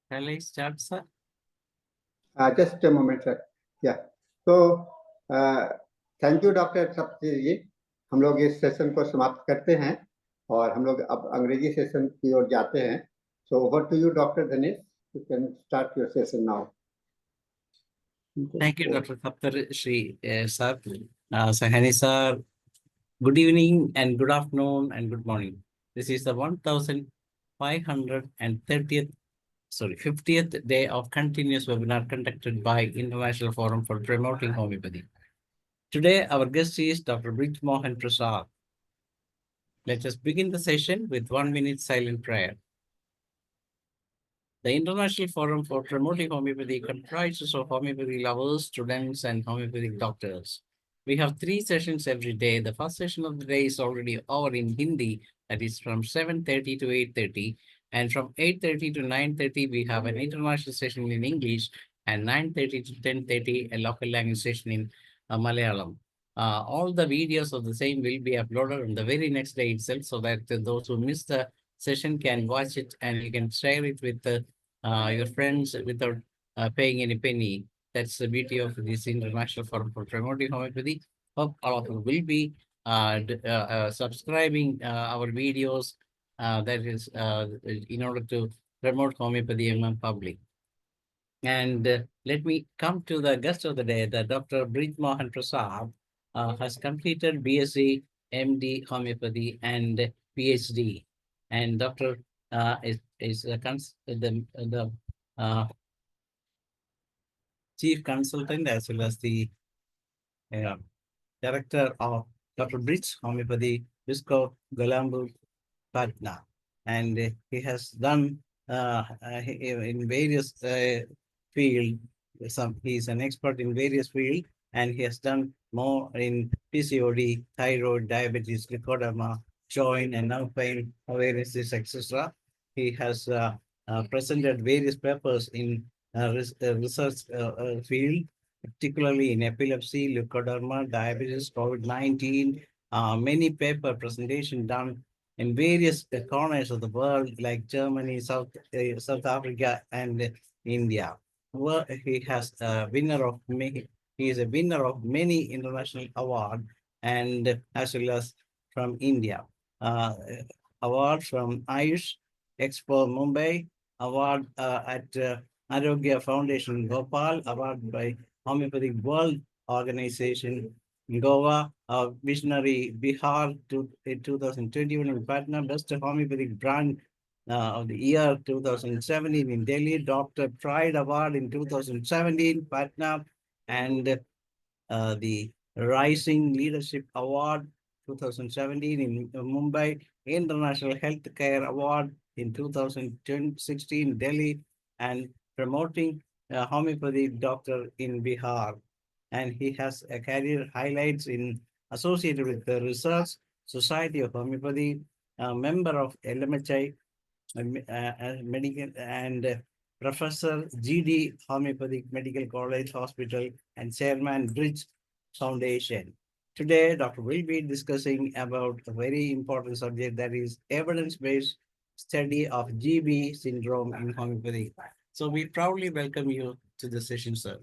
Shall I start, sir? Just a moment, sir. Yeah. So, thank you doctor Sapti ji. हम लोग इस session को समाप्त करते हैं और हम लोग अब अंग्रेजी सेशन की ओर जाते हैं. So over to you, Dr. Dhanesh. You can start your session now. Thank you, Dr. Saptar Shri sir. Sahani sir, good evening and good afternoon and good morning. This is the 50th day of continuous webinar conducted by International Forum for Promoting Homeopathy. Today, our guest is Dr. BRIJMOHAN Prasad. Let us begin the session with 1 minute silent prayer. The International Forum for Promoting Homeopathy comprises of homeopathy lovers, students, and homeopathic doctors. We have 3 sessions every day. The first session of the day is already over in Hindi, that is from 7:30 to 8:30. And from 8:30 to 9:30, we have an international session in English, and 9:30 to 10:30, a local language session in Malayalam. All the videos of the same will be uploaded on the very next day itself, so that those who miss the session can watch it and you can share it with your friends without paying any penny. That's the beauty of this International Forum for Promoting Homeopathy. Hope all of you will be subscribing our videos, that is in order to promote homeopathy among public. And let me come to the guest of the day, the Dr. BRIJMOHAN Prasad has completed BSc, MD Homeopathy, and PhD. And Dr. is the chief consultant as well as the director of Dr. BRIJ Homeopathy, Bisco Galambur Patna. And he has done in various fields. He is an expert in various fields, and he has done more in PCOD, thyroid, diabetes, leukodema, joint, and now pain awareness, etc. He has presented various papers in research field, particularly in epilepsy, leukoderma, diabetes, COVID-19. Many paper presentation done in various corners of the world, like Germany, South Africa, and India. Well, he has a winner of many. He is a winner of many international awards, and as well as from India. Award from Ayush Expo Mumbai, award at Arogya Foundation Gopal, award by Homeopathic World Organization Goa, Visionary Bihar 2021 in Patna, Best Homeopathic Brand of the Year 2017 in Delhi, Dr. Pride Award in 2017, Patna, and the Rising Leadership Award 2017 in Mumbai, International Healthcare Award in 2016 Delhi, and promoting homeopathy doctor in Bihar. And he has a career highlights in associated with the Research Society of Homeopathy, a member of LMHI medical, and Professor GD Homeopathic Medical College Hospital, and Chairman BRIJ Foundation. Today, Dr. will be discussing about a very important subject, that is evidence-based study of GB syndrome in homeopathy. So we proudly welcome you to the session, sir.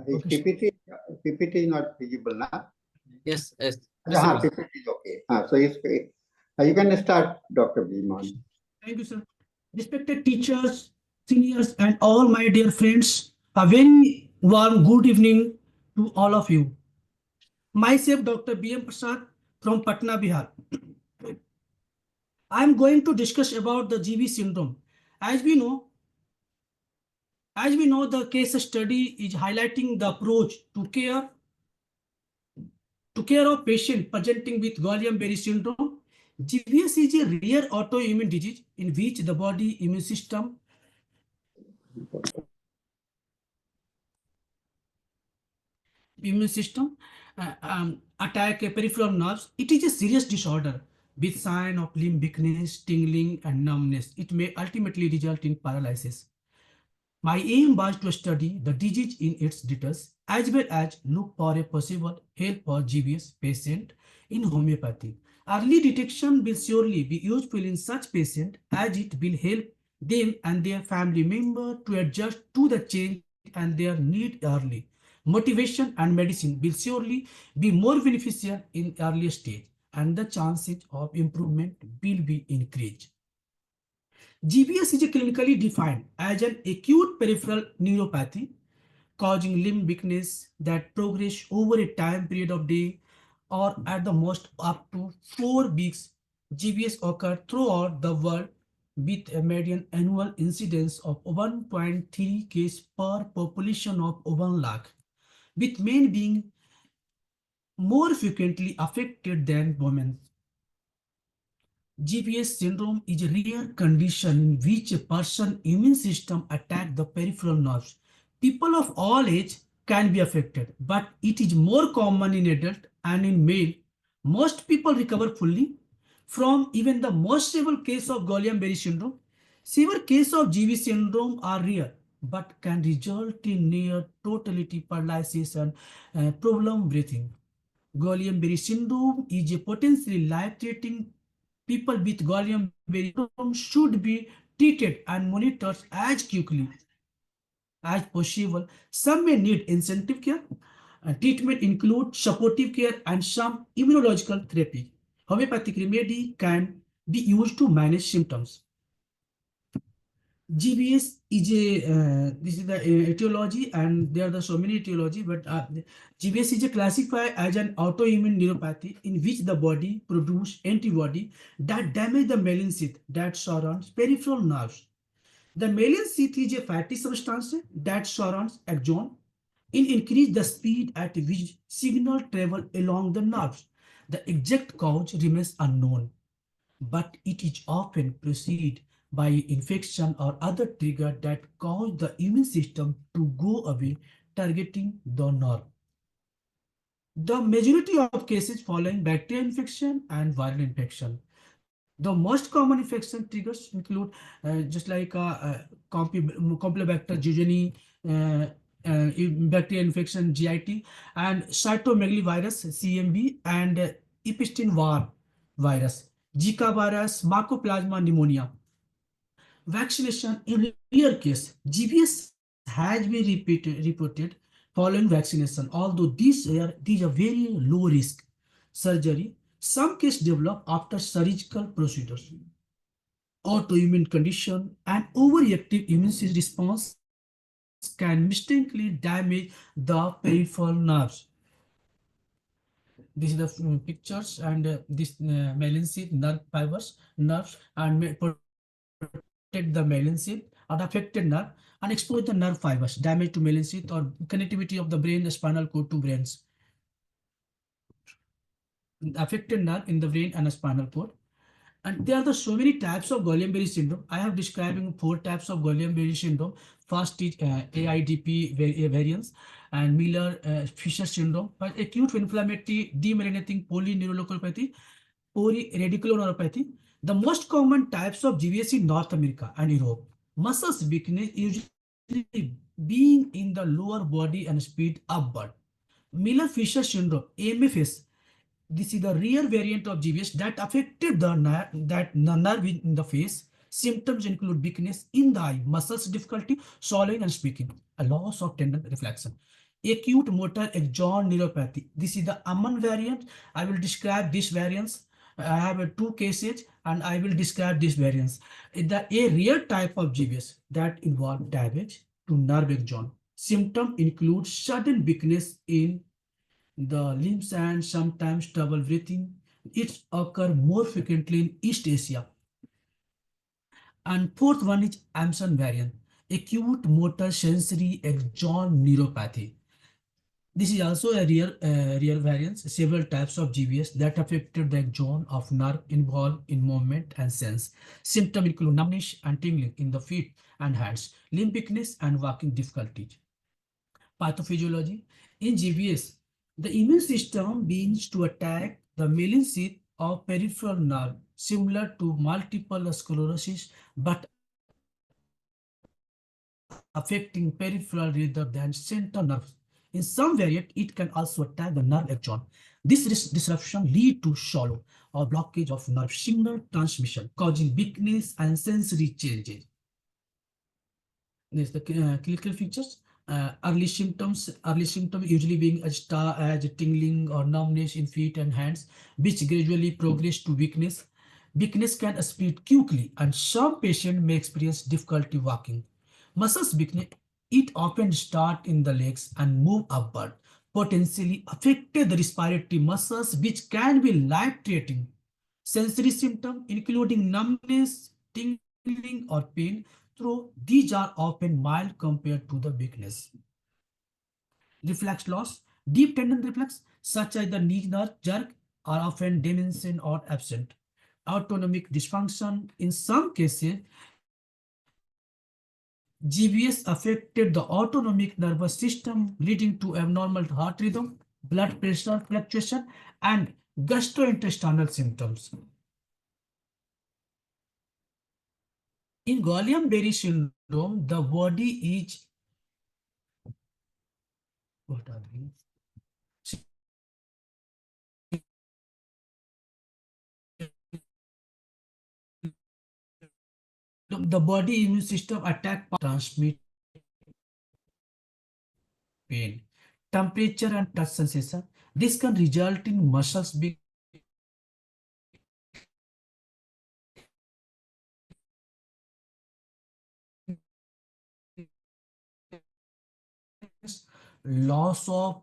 His PPT is not visible now. Yes, yes. PPT is okay. So you can start, Dr. BRIJMOHAN. Thank you, sir. Respected teachers, seniors, and all my dear friends, a very warm good evening to all of you. Myself, Dr. B.M. Prasad from Patna, Bihar. I am going to discuss about the GB syndrome. As we know, the case study is highlighting the approach to care of patient presenting with Guillain-Barré syndrome. GBS is a rare autoimmune disease in which the body immune system attack peripheral nerves. It is a serious disorder with sign of limb weakness, tingling, and numbness. It may ultimately result in paralysis. My aim was to study the disease in its details as well as look for a possible help for GBS patient in homeopathy. Early detection will surely be useful in such patients as it will help them and their family member to adjust to the change and their need early. Motivation and medicine will surely be more beneficial in early stage and the chances of improvement will be increased. GBS is clinically defined as an acute peripheral neuropathy causing limb weakness that progress over a time period of day or at the most up to 4 weeks. GBS occur throughout the world with a median annual incidence of 1.3 case per population of 1 lakh, with men being more frequently affected than women. GBS syndrome is a rare condition in which a person's immune system attacks the peripheral nerves. People of all age can be affected, but it is more common in adult and in male. Most people recover fully from even the most severe case of Guillain-Barré syndrome. Severe cases of GBS syndrome are rare, but can result in near totality paralysis and problem breathing. Guillain-Barré syndrome is a potentially life-threatening. People with Guillain-Barré syndrome should be treated and monitored as quickly as possible. Some may need intensive care. Treatment include supportive care and some immunological therapy. Homeopathic remedy can be used to manage symptoms. GBS is a this is the etiology, and there are so many etiology, but GBS is a classified as an autoimmune neuropathy in which the body produce antibody that damage the myelin sheath that surrounds peripheral nerves. The myelin sheath is a fatty substance that surrounds axon. It increase the speed at which signal travel along the nerves. The exact cause remains unknown, but it is often preceded by infection or other trigger that cause the immune system to go away, targeting the nerve. The majority of cases following bacterial infection and viral infection. The most common infection triggers include just like Campylobacter jejuni, uh, bacterial infection GIT, and cytomegalovirus CMV, and Epstein-Barr virus, Zika virus, Mycoplasma pneumonia. Vaccination in rare case, GBS has been reported following vaccination, although these are very low risk surgery. Some cases develop after surgical procedures. Autoimmune condition and overreactive immune response can mistakenly damage the peripheral nerves. This is the pictures, and this myelin sheath nerve fibers, nerves, and protect the myelin sheath or affected nerve and expose the nerve fibers, damage to myelin sheath or connectivity of the brain, spinal cord to brains. Affected nerve in the brain and spinal cord. And there are so many types of Guillain-Barré syndrome. I have describing 4 types of Guillain-Barré syndrome. First is AIDP variants and Miller-Fisher syndrome, but acute inflammatory demyelinating polyneuropathy, polyradiculoneuropathy. The most common types of GBS in North America and Europe. Muscles weakness usually being in the lower body and speed upward. Miller-Fisher syndrome, MFS, this is the rare variant of GBS that affected the nerve in the face. Symptoms include weakness in the eye, muscles difficulty swallowing and speaking, a loss of tendon reflection. Acute motor axon neuropathy. This is the Amman variant. I will describe this variants. I have 2 cases and I will describe this variants. A rare type of GBS that involve damage to nerve axon. Symptom include sudden weakness in the limbs and sometimes trouble breathing. It occur more frequently in East Asia. And fourth one is Amson variant, acute motor sensory axon neuropathy. This is also a real variance. Several types of GBS that affected the axon of nerve involved in movement and sense. Symptoms include numbness and tingling in the feet and hands, limb weakness and walking difficulties. Pathophysiology. In GBS, the immune system begins to attack the myelin sheath of peripheral nerve, similar to multiple sclerosis, but affecting peripheral rather than central nerves. In some variant, it can also attack the nerve axon. This disruption lead to shallow or blockage of nerve signal transmission, causing weakness and sensory changes. There's the clinical features. Early symptoms usually being as tingling or numbness in feet and hands, which gradually progress to weakness. Weakness can spread quickly, and some patients may experience difficulty walking. Muscles weakness, it often start in the legs and move upward, potentially affecting the respiratory muscles, which can be life-threatening. Sensory symptoms, including numbness, tingling, or pain, though these are often mild compared to the weakness. Reflex loss, deep tendon reflex, such as the knee jerk, are often diminished or absent. Autonomic dysfunction, in some cases, GBS affected the autonomic nervous system, leading to abnormal heart rhythm, blood pressure fluctuation, and gastrointestinal symptoms. In Guillain-Barré syndrome, the body is what are these? The body immune system attack transmit pain, temperature, and touch sensation. This can result in muscles being loss of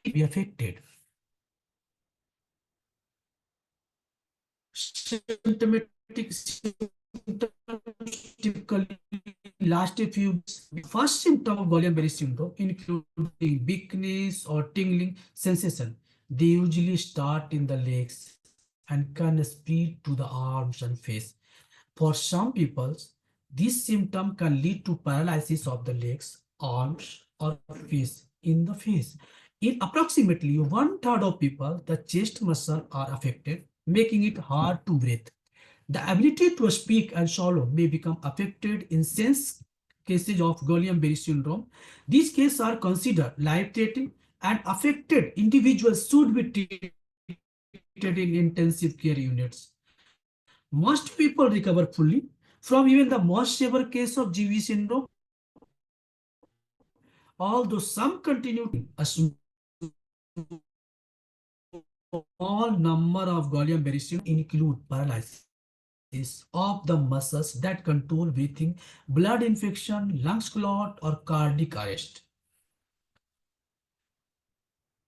be affected. Symptomatic symptoms typically last a few weeks. First symptom of Guillain-Barré syndrome, including weakness or tingling sensation, they usually start in the legs and can spread to the arms and face. For some people, this symptom can lead to paralysis of the legs, arms, or face in the face. In approximately 1/3 of people, the chest muscle are affected, making it hard to breathe. The ability to speak and swallow may become affected in some cases of Guillain-Barré syndrome. These cases are considered life-threatening, and affected individuals should be treated in intensive care units. Most people recover fully from even the most severe case of GV syndrome, although some continue. A small number of Guillain-Barré syndrome include paralysis of the muscles that control breathing, blood infection, lungs clot, or cardiac arrest.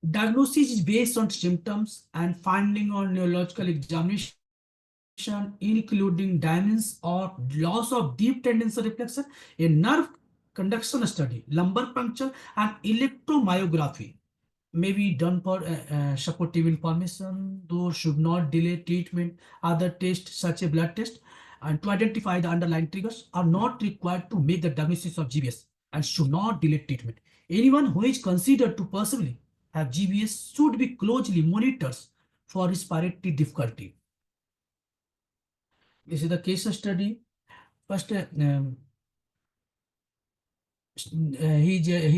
Diagnosis is based on symptoms and finding on neurological examination, including diamonds or loss of deep tendons reflection, a nerve conduction study, lumbar puncture, and electromyography may be done for supportive information, though should not delay treatment. Other tests, such as blood test, and to identify the underlying triggers, are not required to make the diagnosis of GBS and should not delay treatment. Anyone who is considered to possibly have GBS should be closely monitored for respiratory difficulty. This is the case study. First, he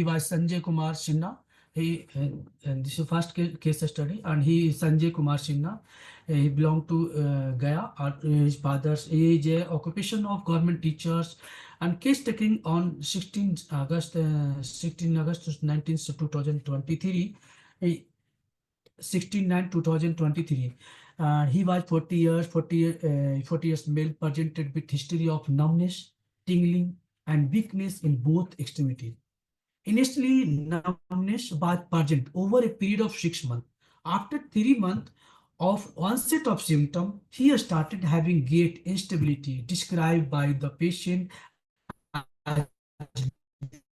was Sanjay Kumar Sinha. This is first case study, and he is Sanjay Kumar Sinha. He belonged to Gaya. His father's age, occupation of government teachers, and case taken on 16 August 19 2023. 16/9/2023. He was 40 years male, presented with history of numbness, tingling, and weakness in both extremities. Initially, numbness was present over a period of 6 months. After 3 months of onset of symptom, he started having gait instability described by the patient as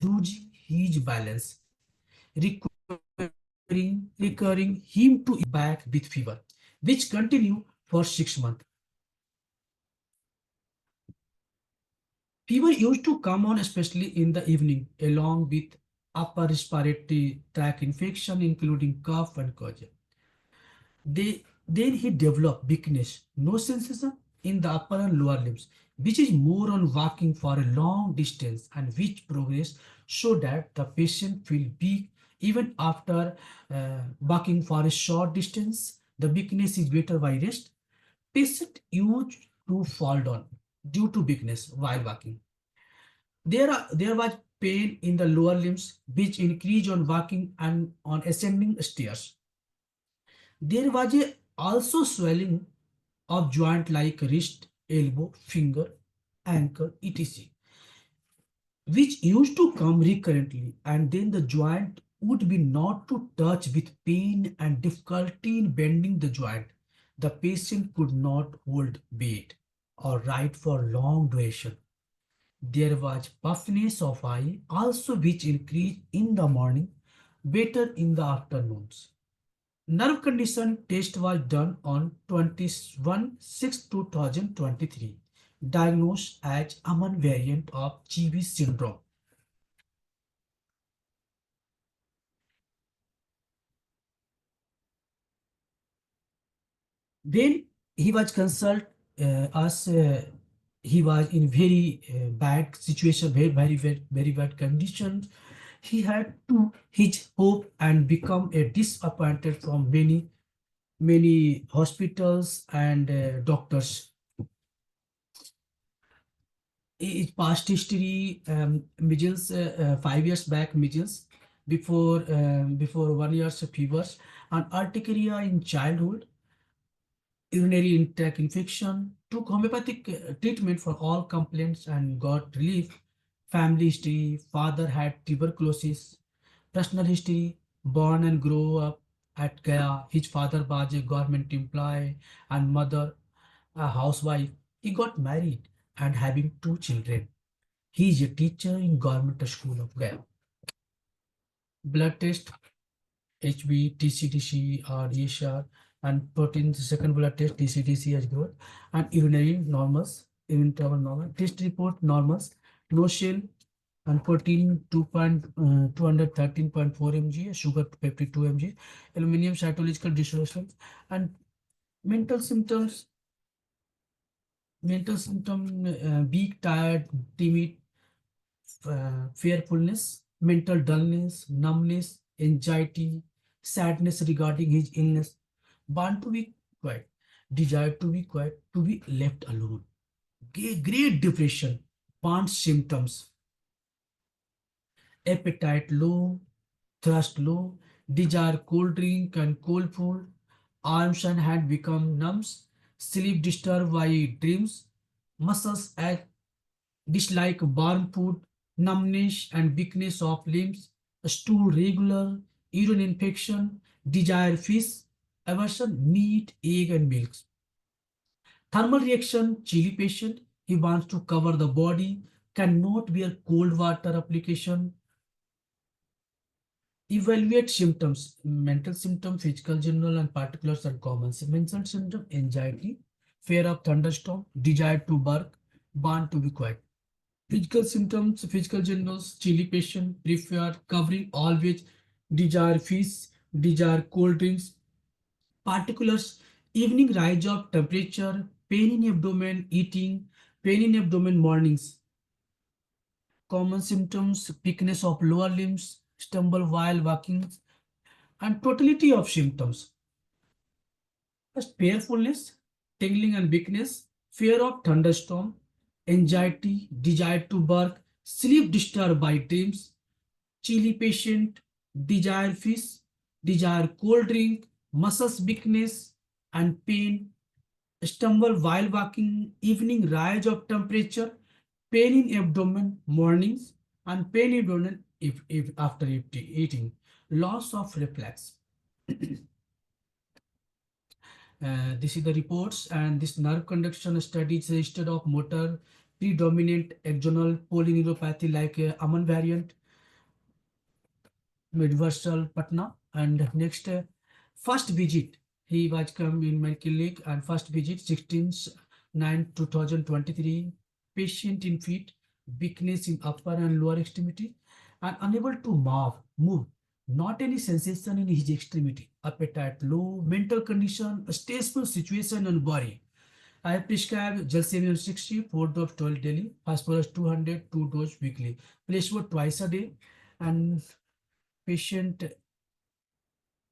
losing his balance, recurring him to back with fever, which continued for 6 months. Fever used to come on especially in the evening, along with upper respiratory tract infection, including cough and nausea. Then he developed weakness, no sensation in the upper and lower limbs, which is more on walking for a long distance, and which progress so that the patient feel weak Even after walking for a short distance, the weakness is better by rest. Patient used to fall down due to weakness while walking. There was pain in the lower limbs, which increased on walking and on ascending stairs. There was also swelling of joint like wrist, elbow, finger, ankle, etc., which used to come recurrently, and then the joint would be not to touch with pain and difficulty in bending the joint. The patient could not hold weight or write for long duration. There was puffiness of eye also, which increased in the morning, better in the afternoons. Nerve condition test was done on 21/6/2023, diagnosed as Aman variant of GB syndrome. Then he was consult us. He was in very bad situation, very bad conditions. He had to his hope and become a disappointed from many hospitals and doctors. His past history, measles, 5 years back, measles, before 1 year's fevers, and urticaria in childhood, urinary tract infection, took homeopathic treatment for all complaints and got relief. Family history, father had tuberculosis. Personal history, born and grow up at Gaya. His father was a government employee and mother a housewife. He got married and having 2 children. He is a teacher in government school of Gaya. Blood test, HB, TCTC or ESR, and protein second blood test, TCTC as good, and urinary normals, urine travel normal. Test report normals, no shell and protein 213.4 mg, sugar 52 mg, aluminum cytological dissolution, and mental symptoms. Mental symptom, weak, tired, timid, fearfulness, mental dullness, numbness, anxiety, sadness regarding his illness, want to be quiet, desire to be quiet, to be left alone, great depression, want symptoms, appetite low, thirst low, desire cold drink and cold food, arms and hand become numb, sleep disturbed by dreams, muscles act dislike warm food, numbness and weakness of limbs, stool regular, urine infection, desire fish, aversion meat, egg and milks. Thermal reaction, chilly patient, he wants to cover the body, cannot wear cold water application. Evaluate symptoms, mental symptom, physical, general and particulars are common. Mental symptom, anxiety, fear of thunderstorm, desire to bark, want to be quiet. Physical symptoms, physical generals, chilly patient, prefer covering always, desire fish, desire cold drinks. Particulars, evening rise of temperature, pain in abdomen, eating, pain in abdomen mornings. Common symptoms, weakness of lower limbs, stumble while walking, and totality of symptoms. First, fearfulness, tingling and weakness, fear of thunderstorm, anxiety, desire to bark, sleep disturbed by dreams, chilly patient, desire fish, desire cold drink, muscles weakness and pain, stumble while walking, evening rise of temperature, pain in abdomen mornings, and pain in abdomen if after eating, loss of reflex. This is the reports, and this nerve conduction studies registered of motor predominant axonal polyneuropathy like Aman variant, Midversal Patna. And next, first visit, he was come in my clinic, and first visit 16/9/2023, patient in feet, weakness in upper and lower extremity, and unable to move, not any sensation in his extremity, appetite low, mental condition, a stressful situation and worry. I have prescribed Jalsemium 60, 4 dose 12 daily, phosphorus 200, 2 dose weekly, placebo twice a day, and patient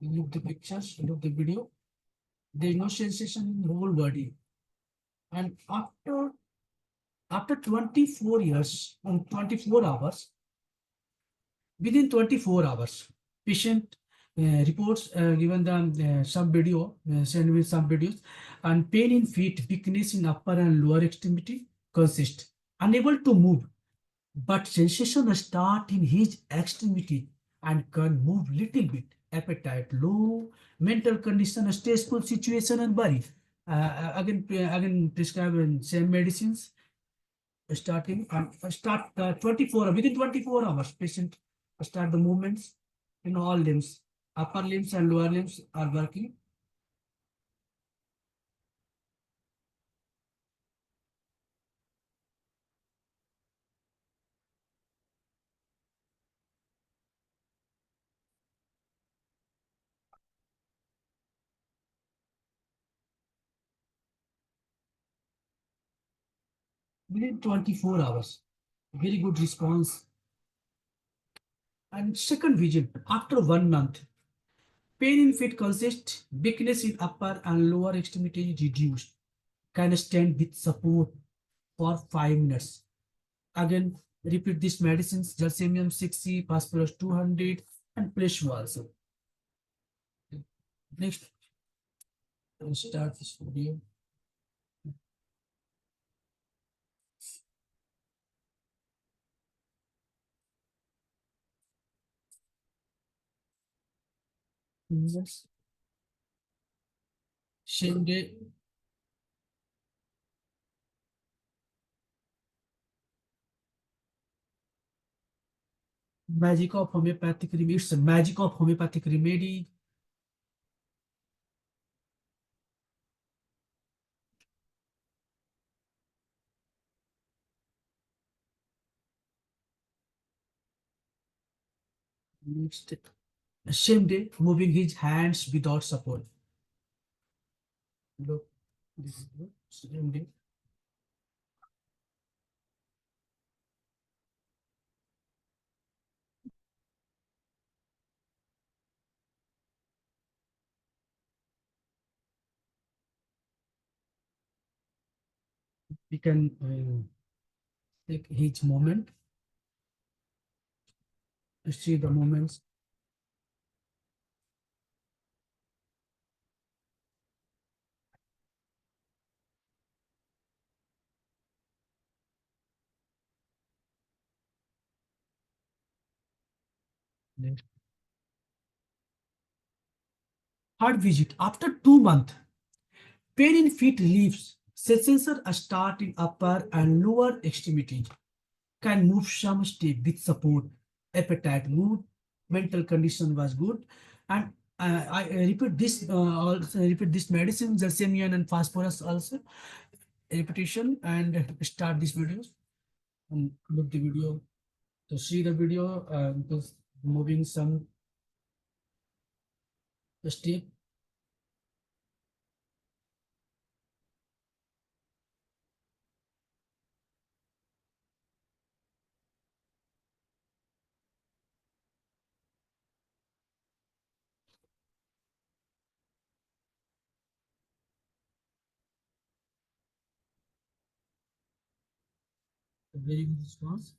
look the pictures, look the video. There is no sensation in whole body. And after 24 years and 24 hours, within 24 hours, patient reports given the some video, send me some videos, and pain in feet, weakness in upper and lower extremity consist, unable to move, but sensation start in his extremity and can move little bit, appetite low, mental condition, stressful situation and worry. Again prescribe same medicines starting and start 24 within 24 hours patient start the movements in all limbs, upper limbs and lower limbs are working. Within 24 hours, very good response. And second visit after 1 month, pain in feet consists, weakness in upper and lower extremity reduced, can stand with support for 5 minutes. Again, repeat these medicines, Jalsemium 60, phosphorus 200, and Pleshmo also. Next, we'll start this video. Yes. Same day. Magic of homeopathic remedy. It's a magic of homeopathic remedy. Next, same day, moving his hands without support. Look, this is the same day. We can take each moment, see the moments. Next. Third visit after 2 months, pain in feet leaves. Sensation start in upper and lower extremity. Can move some step with support. Appetite good. Mental condition was good. And I repeat this also repeat this medicine, Zelsemian and phosphorus also. Repetition and start these videos and look the video. To see the video, because moving some step. Very good response.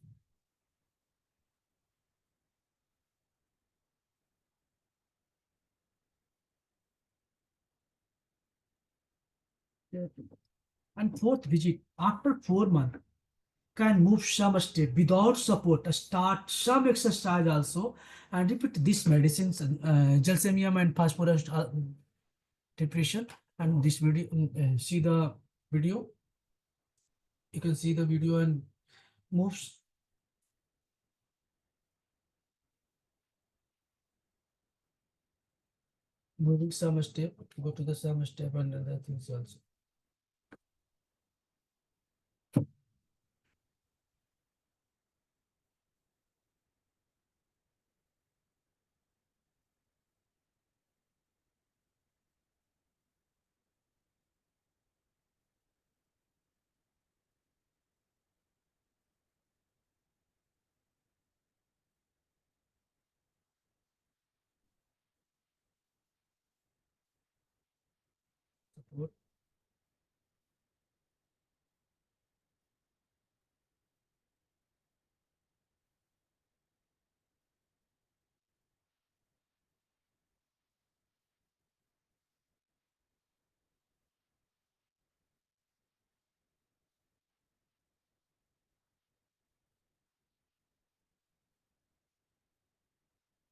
And fourth visit after 4 months, can move some step without support, start some exercise also, and repeat these medicines, gelsemium and phosphorus depression. And this video, see the video. You can see the video and moves. Moving some step, go to the some step and other things also.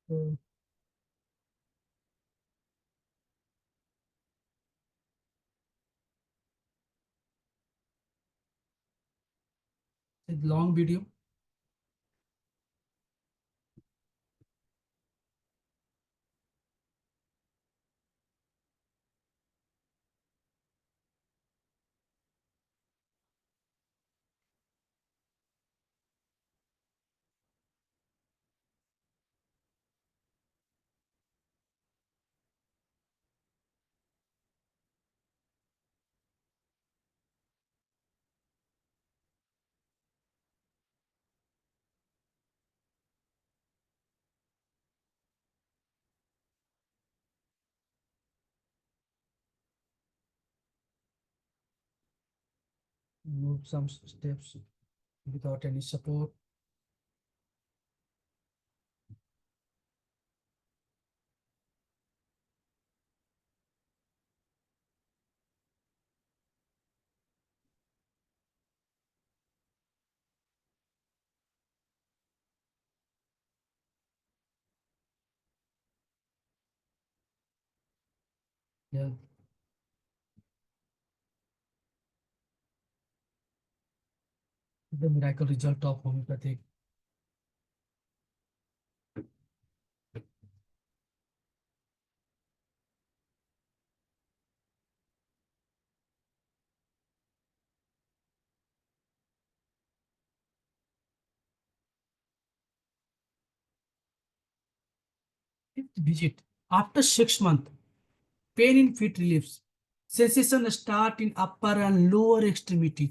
So, it's a long video. Move some steps without any support. Yeah. The miracle result of homeopathic. Fifth visit. After 6 months, pain in feet relieves. Sensation start in upper and lower extremity.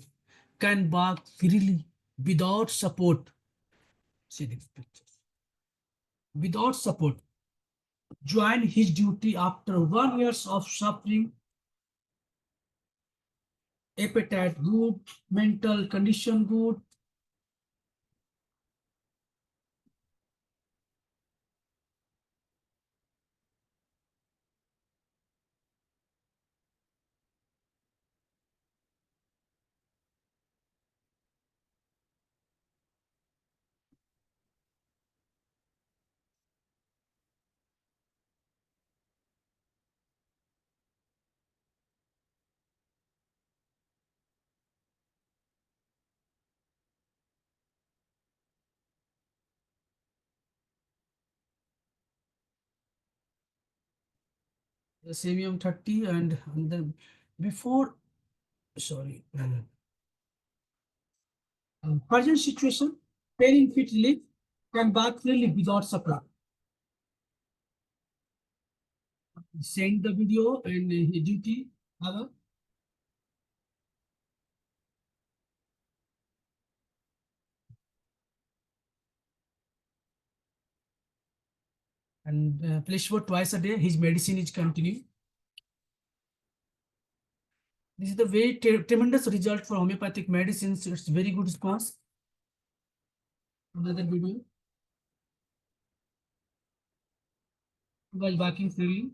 Can walk freely without support. See these pictures. Without support. Join his duty after 1 year of suffering. Appetite good, mental condition good. The semium 30 and the before, sorry, urgent situation, pain in feet relief, can back clearly without support. Send the video and duty. Other. And placebo twice a day. His medicine is continuing. This is the very tremendous result for homeopathic medicines. It's very good response. Another video. While walking freely.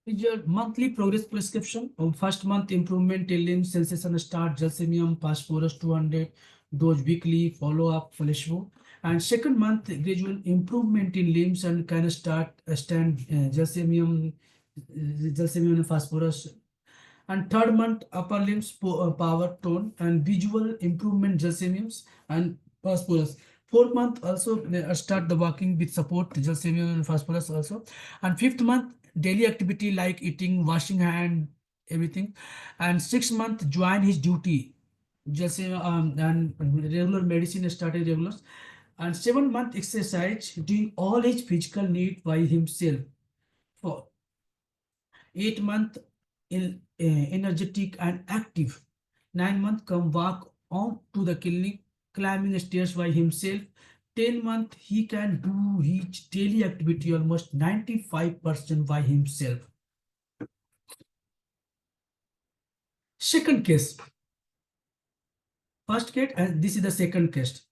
Is your monthly progress prescription. First month improvement in limb sensation start gelsemium phosphorus 200 dose weekly follow up placebo. And second month gradual improvement in limbs and can start stand gelsemium and phosphorus. And third month upper limbs power tone and visual improvement gelsemiums and phosphorus. Fourth month also start the walking with support gelsemium and phosphorus also. And fifth month daily activity like eating, washing hand, everything. And 6 month join his duty gelsemium and regular medicine started regular. And 7 month exercise doing all his physical need by himself. For 8 month energetic and active. 9 month come walk on to the clinic, climbing stairs by himself. 10 month he can do his daily activity almost 95% by himself. Second case. first case and this is the second case.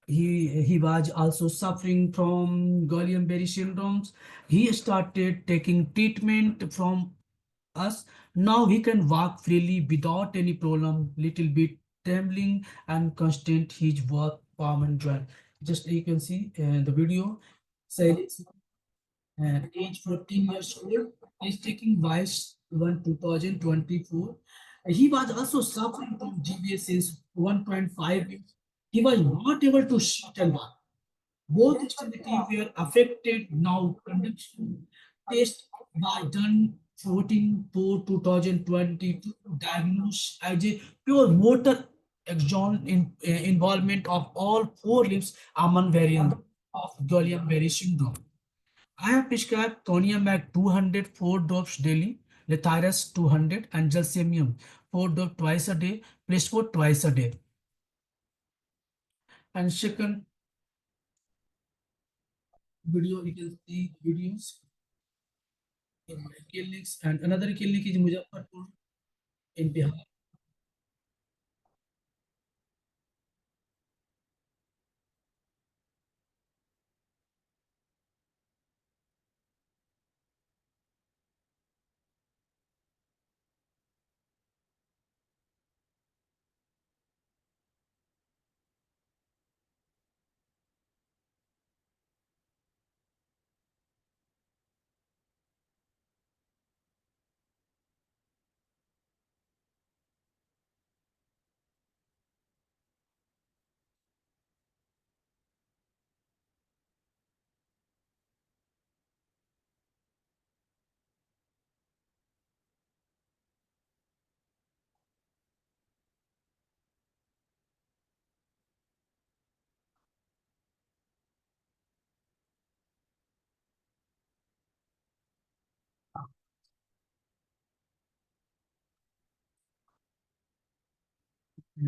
He, he was also suffering from Guillain-Barré syndromes. He started taking treatment from us. Now he can walk freely without any problem, little bit trembling and constant his work, palm and joint. Just you can see the video. Silence, age 14 years old, is taking Vice 1 2024. He was also suffering from GBA since 1.5 years. He was not able to sit and walk. Both extremities were affected. Now, conduction test was done 14/4/2022, diagnosed as a pure motor exon involvement of all four limbs among variants of Guillain-Barré syndrome. I have prescribed Toniamac 200 4 drops daily, Lethyrus 200, and Gelsemium 4 drops twice a day, Placebo twice a day. And second video, you can see videos in my clinics, and another clinic is Muzaffarpur in Bihar.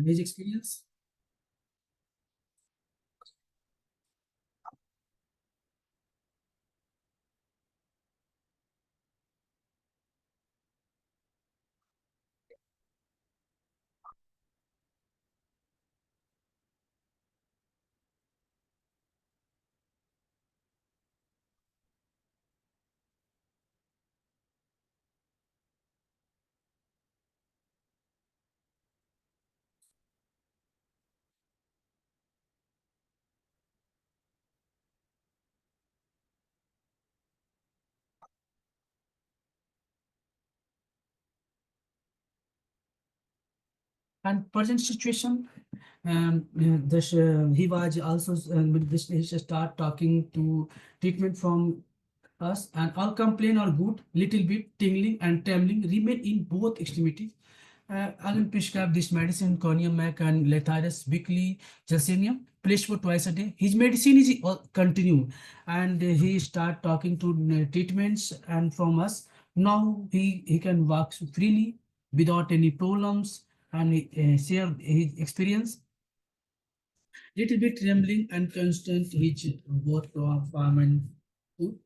His experience. And present situation, he was also with this he start talking to treatment from us, and all complaint are good, little bit tingling and trembling remain in both extremities. Alan prescribed this medicine, Coniamac and Lethyrus weekly, Gelsemium, placebo twice a day. His medicine is continue, and he start talking to treatments and from us. Now he can walk freely without any problems, and share his experience. Little bit trembling and constant his both farm and food.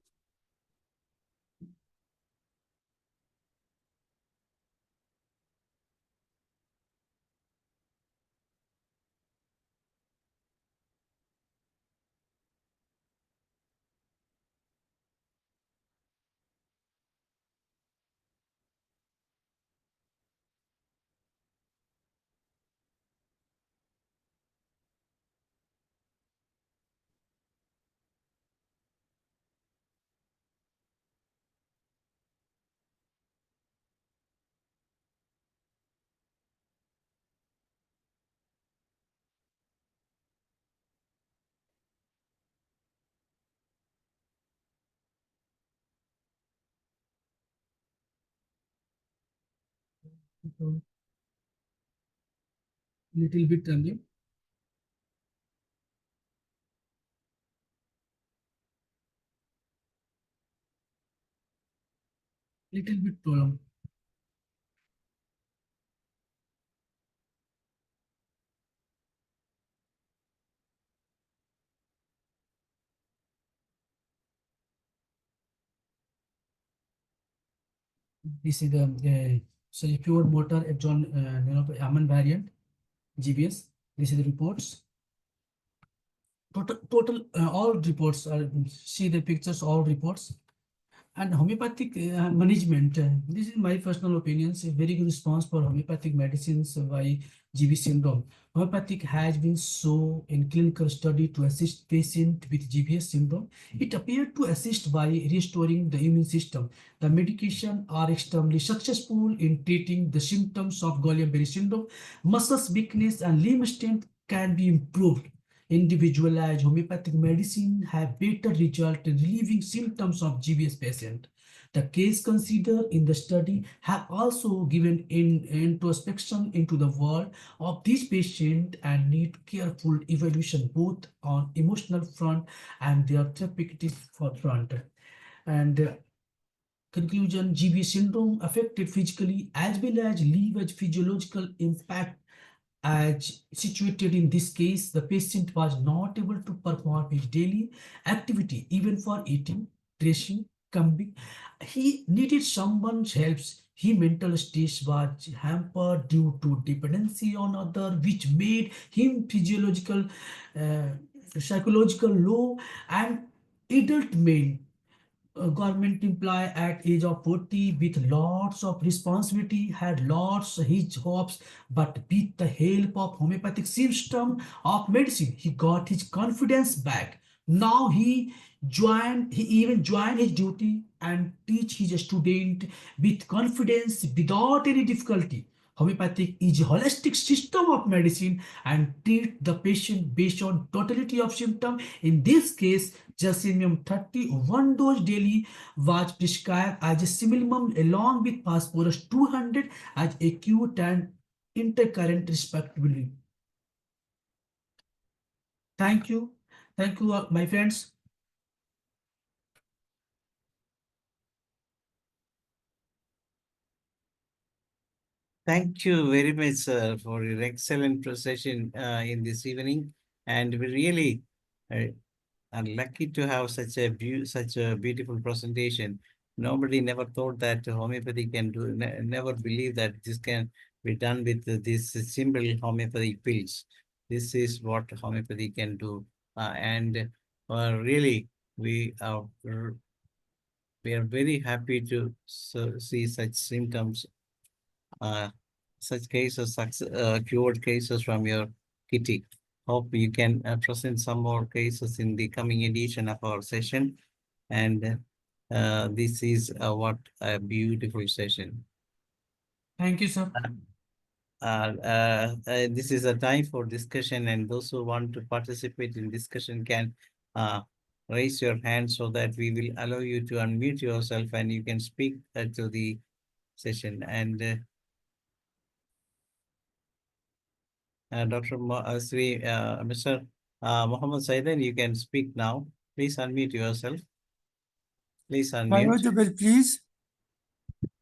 Little bit trembling. Little bit problem. This is the so pure motor exon Aman variant. GBS. This is the reports. Total all reports are, see the pictures, all reports. And homeopathic management, this is my personal opinion, a very good response for homeopathic medicines by GB syndrome. Homeopathic has been shown in clinical study to assist patient with GBS syndrome. It appeared to assist by restoring the immune system. The medication are extremely successful in treating the symptoms of Guillain-Barré syndrome. Muscles weakness and limb strength can be improved. Individualized homeopathic medicine have better result in relieving symptoms of GBS patient. The case considered in the study have also given introspection into the world of this patient and need careful evaluation both on emotional front and their therapeutic front. And conclusion, GBS syndrome affected physically as well as leave as physiological impact. As situated in this case, the patient was not able to perform his daily activity, even for eating, dressing, coming. He needed someone's help. His mental state was hampered due to dependency on other, which made him physiological, psychological low and adult male. Government employee at age of 40 with lots of responsibility had lots of his hopes, but with the help of homeopathic system of medicine he got his confidence back. Now he even joined his duty and teach his student with confidence without any difficulty. Homeopathic is a holistic system of medicine and treat the patient based on totality of symptom. In this case, Jasinium 31 dose daily was prescribed as a minimum along with phosphorus 200 as acute and intercurrent respectively. Thank you. Thank you, my friends. Thank you very much, sir, for your excellent presentation in this evening. And we really are lucky to have such a beautiful presentation. Nobody never thought that homeopathy can do, never believe that this can be done with this simple homeopathic pills. This is what homeopathy can do. And really, we are very happy to see such symptoms, such cases, cured cases from your kitty. Hope you can present some more cases in the coming edition of our session. And this is what a beautiful session. Thank you, sir. This is a time for discussion, and those who want to participate in discussion can raise your hand so that we will allow you to unmute yourself and you can speak to the session. And Dr. Mr. Mohammed Saidan, you can speak now. Please unmute yourself. Please Am I unmute. audible, please?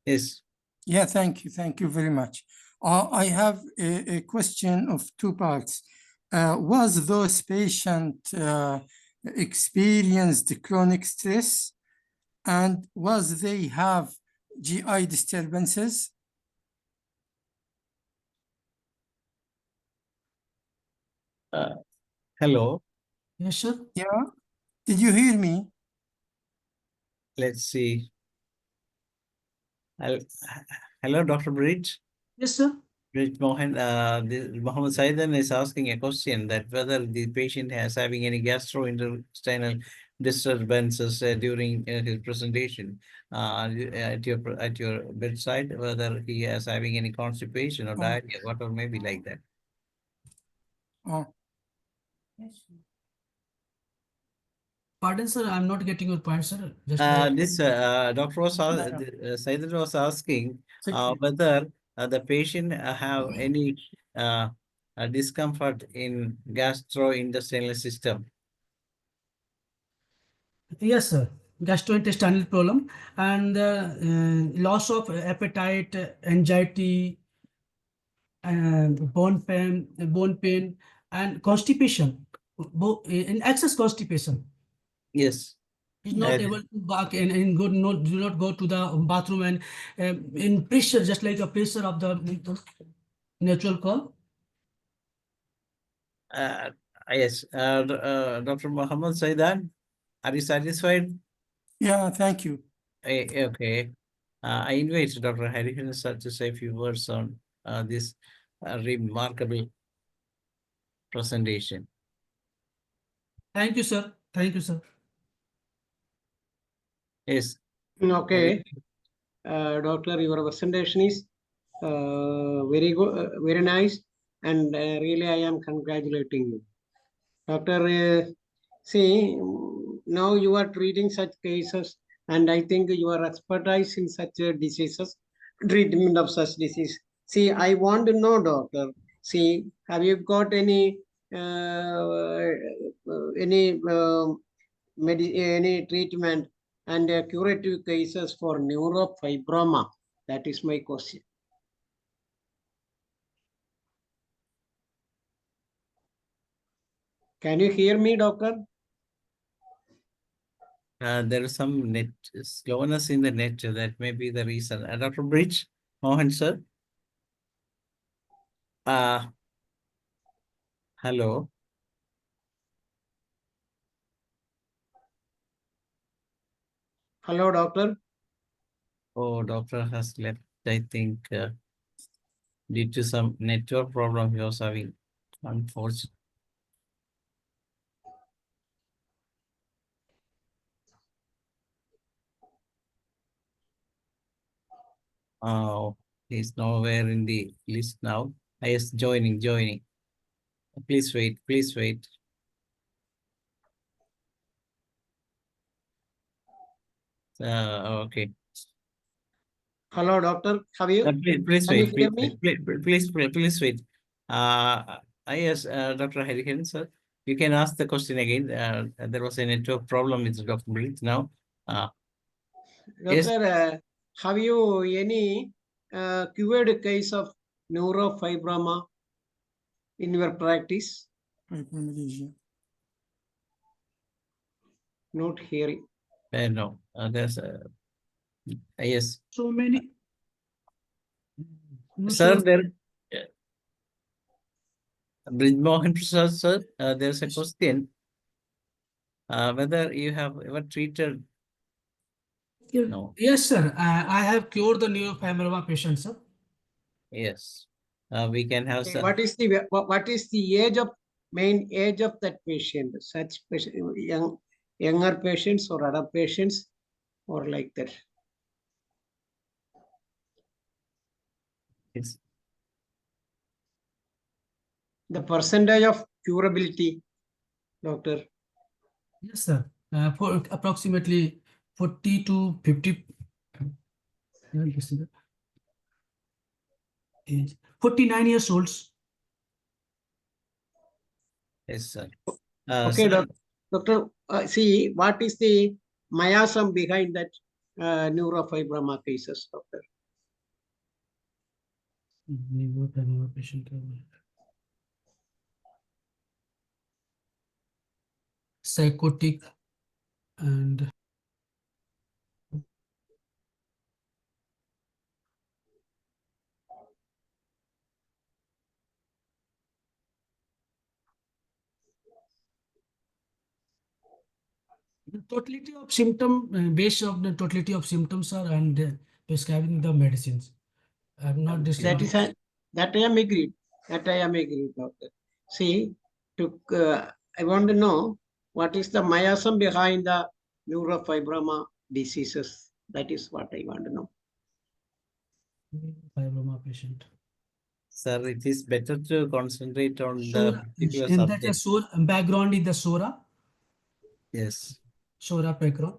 Yes. Yeah, thank you. Thank you very much. I have a question of two parts. Was those patient experienced chronic stress, and was they have GI disturbances? Hello. Yes, sir. Yeah. Did you hear me? Let's see. Hello, Dr. Bridge. Yes, sir. BRIJMOHAN, Mohammed Saidan is asking a question that whether the patient has having any gastrointestinal disturbances during his presentation at your bedside, whether he has having any constipation or diarrhea, whatever may be like that. Pardon, sir, I'm not getting your point, sir. Just Dr. Saidan was asking whether the patient have any discomfort in gastrointestinal system. yes, sir. Gastrointestinal problem and loss of appetite, anxiety, and bone pain, and constipation. In excess constipation. Yes. He's not able to walk and go, do not go to the bathroom and in pressure, just like a pressure of the natural call. Yes, Dr. Muhammad Saidan, are you satisfied? Yeah, thank you. Okay. I invite Dr. Hariharan sir to say a few words on this remarkable presentation. Thank you, sir. Thank you, sir. Yes. Okay, Doctor, your presentation is very good, very nice, and really I am congratulating you. Doctor, see, now you are treating such cases, and I think you are expertise in such diseases, treatment of such disease. See, I want to know, doctor, see, have you got any any treatment and curative cases for neurofibroma? That is my question. Can you hear me, doctor? There is some net slowness in the net. That may be the reason. Dr. BRIJMOHAN sir. Hello. Hello, doctor. Oh, doctor has left, I think, due to some network problem he was having. Unfortunately. Oh, he's nowhere in the list now. Yes, joining. Please wait, please wait. Okay. Hello, doctor. Have you? Please Can you wait, hear me? please wait. Yes, Dr. Hariharan, sir, you can ask the question again. There was a network problem with Dr. Breed now. Yes. Doctor, have you any cured case of neurofibroma in your practice? Fibromyalgia. Not hearing. No, there's yes. So many. No, Sir, sir. there, BRIJMOHAN Prasad, sir, there's a question. Whether you have ever treated? No. Yes, sir. I have cured the neurofibroma patient, sir. Yes. We can have Okay, some. what is the age of main age of that patient? Such patient, younger patients or adult patients or like that? It's The percentage of curability, doctor. Yes, sir. For approximately 40 to 50. Yeah, you see that? Age. 49 years old. yes, sir. Okay, Sir, doctor. See, what is the miasm behind that neurofibroma cases, doctor? Neurofibroma patient. Psychotic and the totality of symptom based on the totality of symptoms, sir, and prescribing the medicines. I have not That is that I am agreed. That I am agreed, doctor. See, I want to know what is the miasm behind the neurofibroma diseases. That is what I want to know. fibroma patient. sir, it is better to concentrate on the Sora, particular in that subject. Sora, background is the Sora. Yes. Sora background.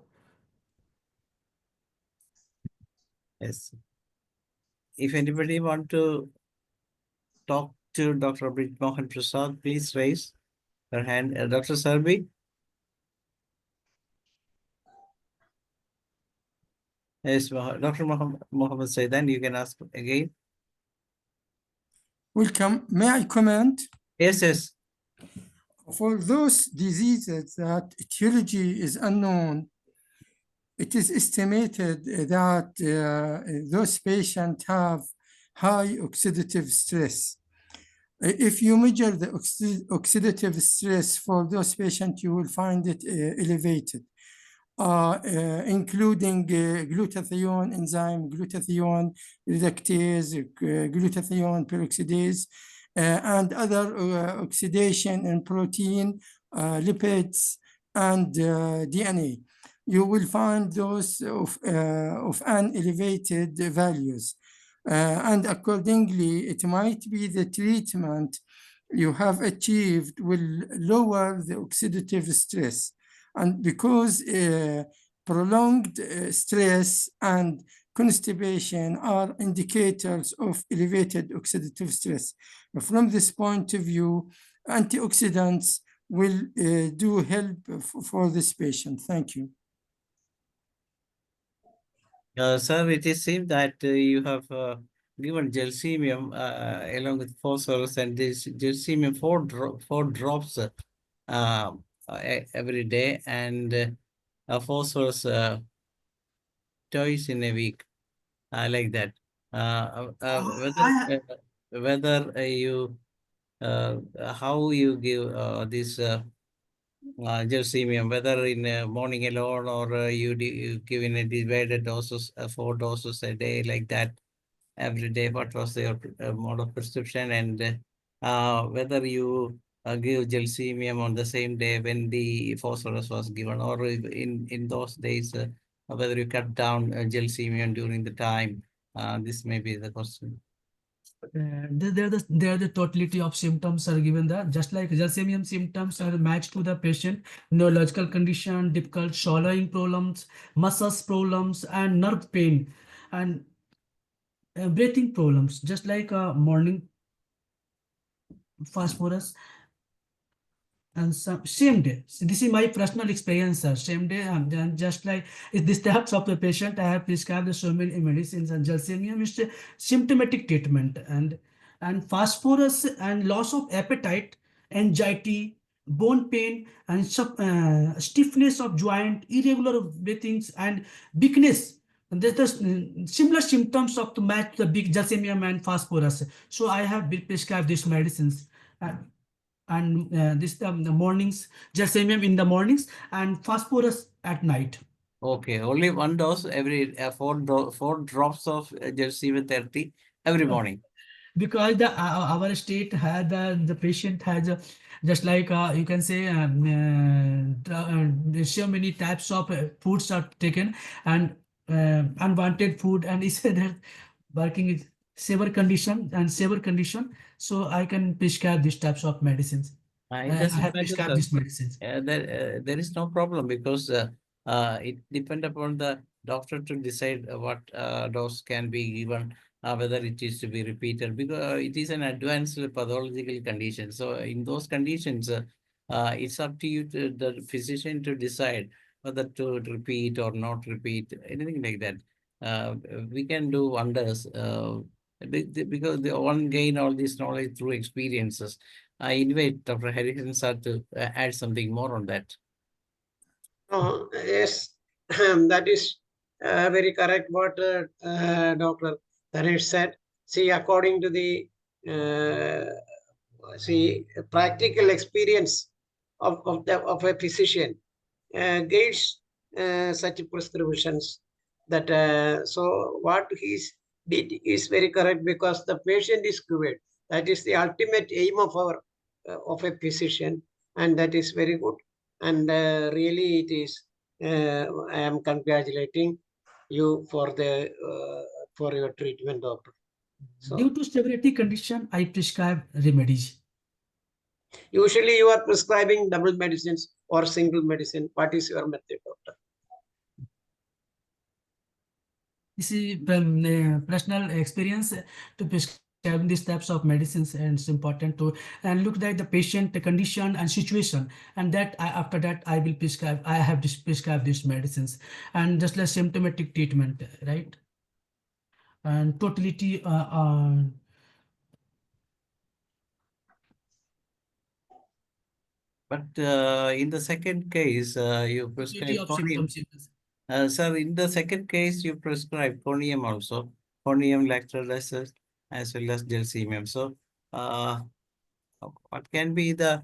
Yes. If anybody want to talk to Dr. BRIJMOHAN Prasad, please raise your hand. Dr. Sarbi. Yes, Dr. Mohammed Saidan, you can ask again. Welcome. May I comment? Yes, yes. For those diseases that etiology is unknown, it is estimated that those patients have high oxidative stress. If you measure the oxidative stress for those patients, you will find it elevated, including glutathione enzyme, glutathione reductase, glutathione peroxidase, and other oxidation in protein, lipids, and DNA. You will find those of an elevated values. And accordingly, it might be the treatment you have achieved will lower the oxidative stress. And because prolonged stress and constipation are indicators of elevated oxidative stress. From this point of view, antioxidants will do help for this patient. Thank you. Sir, it is seemed that you have given gelsemium along with phosphorus, and this gelsemium four drops every day, and phosphorus twice in a week, like that. Whether you how you give this gelsemium, whether in morning alone, or you give in a divided doses, 4 doses a day, like that, every day. What was your mode of prescription, and whether you give gelsemium on the same day when the phosphorus was given, or in those days, whether you cut down gelsemium during the time. This may be the question. There the totality of symptoms are given there, just like gelsemium symptoms are matched to the patient neurological condition, difficult swallowing problems, muscles problems, and nerve pain, and breathing problems, just like morning phosphorus and some same day. So this is my personal experience, sir. Same day, and just like if this types of the patient, I have prescribed so many medicines, and gelsemium is a symptomatic treatment, and phosphorus and loss of appetite, anxiety, bone pain, and stiffness of joint, irregular breathings, and weakness. And there's similar symptoms of to match the big gelsemium and phosphorus. So I have been prescribed these medicines. And this the mornings, gelsemium in the mornings and phosphorus at night. Okay, only 1 dose every 4 drops of gelsemium therapy every morning. Because the our state had the patient has just like you can say so many types of foods are taken, and unwanted food, and is that working is severe condition, so I can prescribe these types of medicines. It I doesn't have matter, prescribed sir. these medicines. There is no problem, because it depends upon the doctor to decide what dose can be given, whether it is to be repeated, because it is an advanced pathological condition. So in those conditions, it's up to you, to the physician, to decide whether to repeat or not repeat, anything like that. We can do wonders, because the one gain all this knowledge through experiences. I invite Dr. Harrison sir to add something more on that. Yes, that is very correct what Dr. Dhanesh said. See, according to the practical experience of a physician guides such prescriptions, that so what he did is very correct, because the patient is cured. That is the ultimate aim of our of a physician, and that is very good. And really, it is. I am congratulating you for the for your treatment, doctor. So, Due to severity condition, I prescribe remedies. usually, you are prescribing double medicines or single medicine. What is your method, doctor? This is personal experience to prescribe these types of medicines, and it's important to and look at the patient, the condition and situation, and that after that I will prescribe. I have prescribed these medicines, and just like symptomatic treatment, right? And totality. But in the second case, you prescribe of conium. symptoms. Sir, in the second case, you prescribe conium also, conium lactulose, as well as gelsemium. So What can be the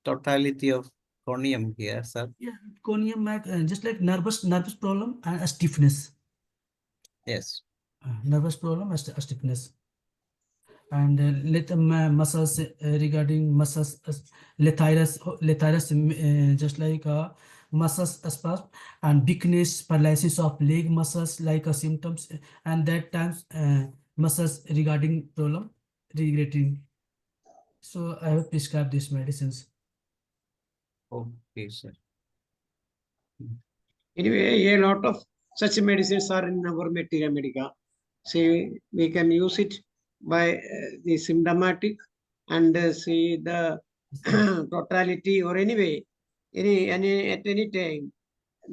totality of conium here, sir? Yeah, conium, just like nervous problem and a stiffness. Yes. Nervous problem and stiffness. And muscles regarding muscles, lethyrus, just like muscles spasm and weakness, paralysis of leg muscles like symptoms, and that times muscles regarding problem regulating. So I have prescribed these medicines. Okay, sir. Anyway, a lot of such medicines are in our Materia Medica. See, we can use it by the symptomatic and see the totality, or anyway, any at any time.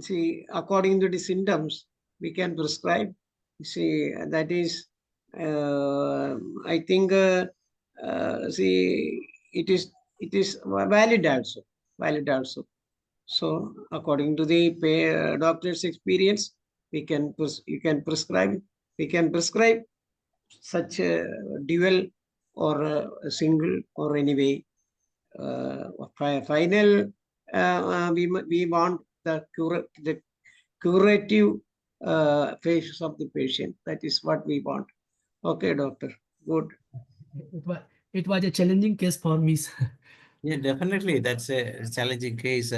See, according to the symptoms, we can prescribe. See, that is, I think, see, it is valid also, valid also. So according to the doctor's experience, you can prescribe, we can prescribe such a dual or a single, or anyway, final. We want the curative phase of the patient. That is what we want. Okay, doctor. Good. It was a challenging case for me. Yeah, definitely. That's a challenging case.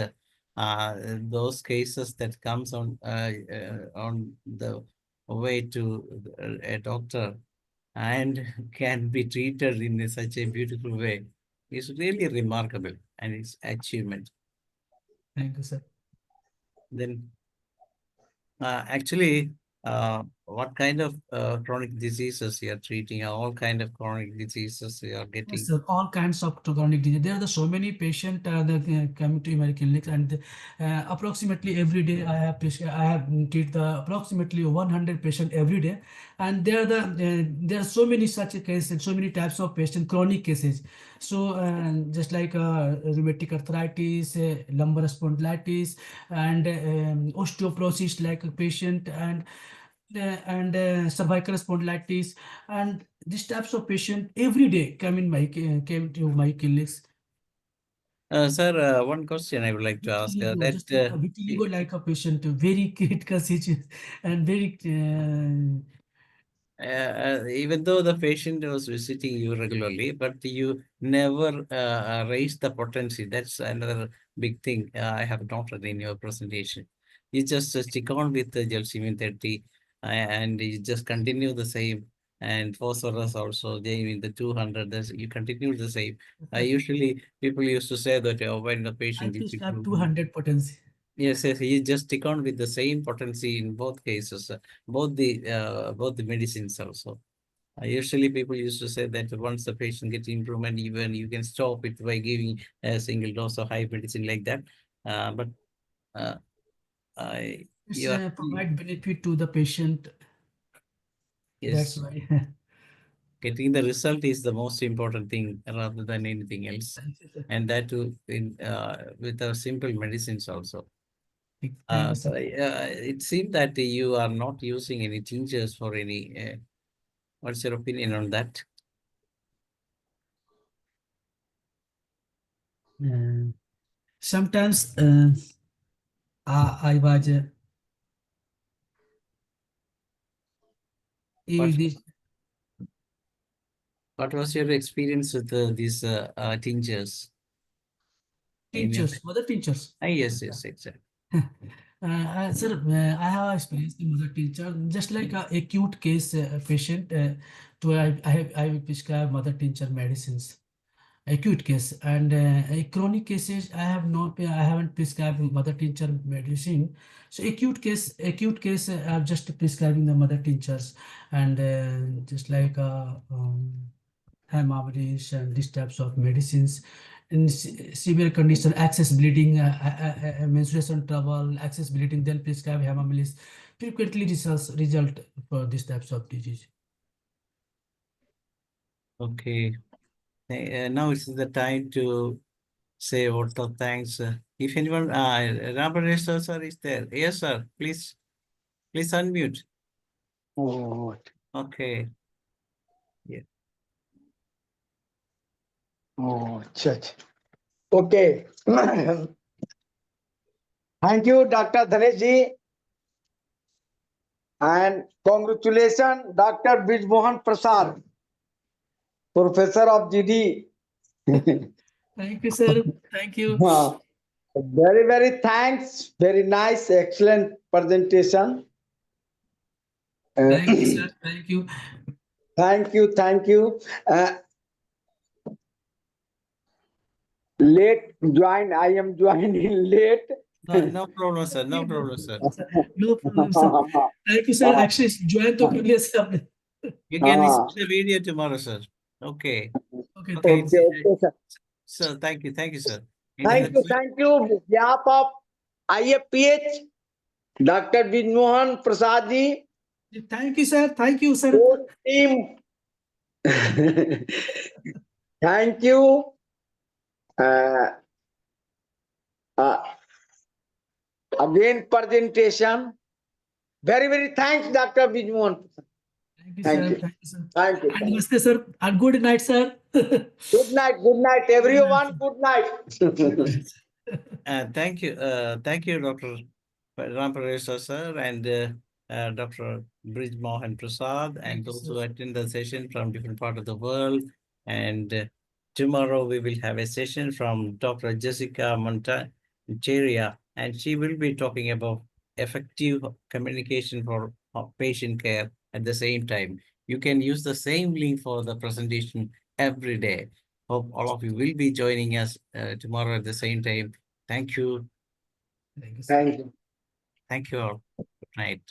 Those cases that comes on the way to a doctor and can be treated in such a beautiful way is really remarkable, and it's achievement. Thank you, sir. Then actually, what kind of chronic diseases you are treating? All kind of chronic diseases you are getting? Yes, sir. All kinds of chronic disease. There are so many patients that come to my clinics, and approximately every day I have treat the approximately 100 patients every day, and there are so many such cases, so many types of patient chronic cases. So just like rheumatic arthritis, lumbar spondylitis, and osteoporosis, like a patient, and cervical spondylitis, and these types of patient every day came to my clinics. Sir, one question I would like to ask that Just like a vitiligo, like a patient, very critical situation, and very even though the patient was visiting you regularly, but you never raised the potency. That's another big thing I have noted in your presentation. You just stick on with the Gelsimin 30 and you just continue the same. And phosphorus also, they in the 200, you continue the same. Usually people used to say that when the I patient is prescribe 200 potency. Yes, yes, you just stick on with the same potency in both cases, both the medicines also. Usually people used to say that once the patient gets improvement, even you can stop it by giving a single dose of high medicine like that. But uh, I, It's you are, provide benefit to the patient. That's yes, why. getting the result is the most important thing rather than anything else. Thank you, sir. And that too in with the simple medicines also. Thank you, So sir. it seemed that you are not using any tinctures for any. What's your opinion on that? Sometimes I was What this What was your experience with these tinctures? In your, teachers, mother teachers. yes, yes, exactly. Sir, I have experienced in mother teacher, just like a acute case patient. I will prescribe mother teacher medicines. Acute case, and chronic cases I have not. I haven't prescribed mother teacher medicine. So acute case, I'm just prescribing the mother teachers, and just like hemorrhage and these types of medicines. In severe condition, access bleeding, menstruation trouble, access bleeding, then prescribe hemorrhage. Frequently result for these types of disease. Okay. Now is the time to say a word of thanks. If anyone, Rabanesh sir is there. Yes, sir. Please unmute. Oh, Okay. Yeah. Oh, church. Okay. Thank you, Dr. Dhanesh ji. And congratulations, Dr. BRIJMOHAN Prasad, Professor of GD. Thank you, sir. Thank you. Very, very thanks. Very nice, excellent presentation. Thank you, sir. Thank you. Thank you, thank you. Late join, I am joining late. No problem, sir. No problem, sir. No problem, sir. Thank you, sir. Actually, join to previous आपने. You can see the video tomorrow, sir. Okay. Okay, Okay, thank you. okay, sir. Sir, thank you, sir. Thank you, thank you. behalf of IFPH, Dr. BRIJMOHAN Prasad ji, Thank you, sir. Thank you, sir. whole team. Thank you. Again, presentation. Very, very thanks, Dr. BRIJMOHAN. Thank you, Thank sir. you. Thank you, sir. Thank you. And namaste, sir. And good night, sir. Good night, everyone. Good night. Thank you, Dr. Ramparesa, sir, and Dr. BRIJMOHAN Prasad, Thank and you, those sir. who attend the session from different part of the world. And tomorrow we will have a session from Dr. Jessica Monteria, and she will be talking about effective communication for patient care at the same time. You can use the same link for the presentation every day. Hope all of you will be joining us tomorrow at the same time. Thank you. Thank you, sir. Thank you. Thank you all. Good night.